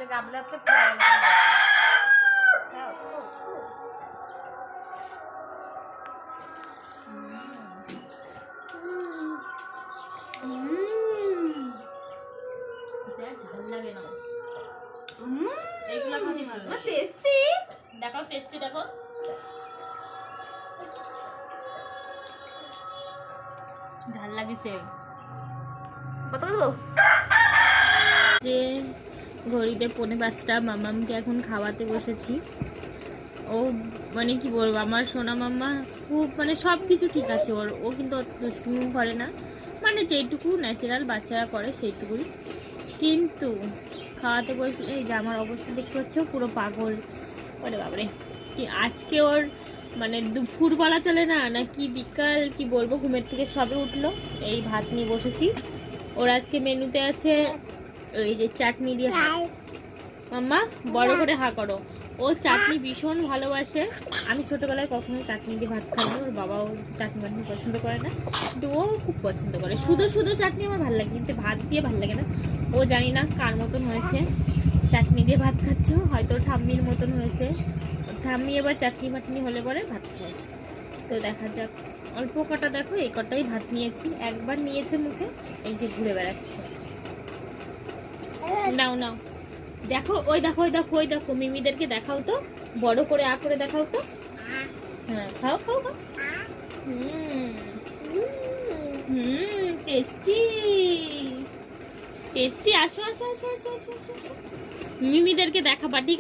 अरे गाबला पे खाओ ঝাল লাগে না এইগুলা খাতে ভালো টেস্টি দেখো টেস্টি দেখো ঝাল লাগিছে কত দেবো যে ঘড়িতে 4:45 মামামকে এখন খাওয়াতে বসেছি ও মানে কি বলবো আমার সোনা মাম্মা খুব মানে সব কিছু ঠিক আছে ওর ও কিন্তু অত দুষ্টুমি করে না মানে যেটুকু ন্যাচারাল বাচ্চারা করে সেইটুকুই কিন্তু খাওয়াতে বসলে এই যে আমার অবস্থা দেখতে হচ্ছে পুরো পাগল ওরে বাবারে কি আজকে ওর মানে দুপুর বলা চলে না নাকি বিকাল কি বলবো ঘুমের থেকে সবে উঠলো এই ভাত নিয়ে বসেছি ওর আজকে মেনুতে আছে এই যে চাটনি দিয়ে মাম্মা বড় করে হা করো ও চাটনি ভীষণ ভালোবাসে আমি ছোটবেলায় কখনো চাটনি দিয়ে ভাত খাইনি ওর বাবাও চাটনি বাটনি পছন্দ করে না কিন্তু ও খুব পছন্দ করে শুধু শুধু চাটনি আমার ভালো লাগে কিন্তু ভাত দিয়ে ভালো লাগে না ও জানি না কার মতন হয়েছে চাটনি দিয়ে ভাত খাচ্ছ হয়তো ঠাম্মির মতন হয়েছে ঠাম্মি এবার চাটনি বাটনি হলে পরে ভাত খায় তো দেখা যাক অল্প কটা দেখো এই কটাই ভাত নিয়েছি একবার নিয়েছে মুখে এই যে ঘুরে বেড়াচ্ছে নাও নাও দেখো ওই দেখো ওই দেখো ওই দেখো মিমিদেরকে দেখাও তো বড় করে আ করে দেখাও তো হ্যাঁ খাও খাও খাও টেস্টি টেস্টি আসো আসো আসো আসো আসো মিমিদেরকে দেখাবা ঠিক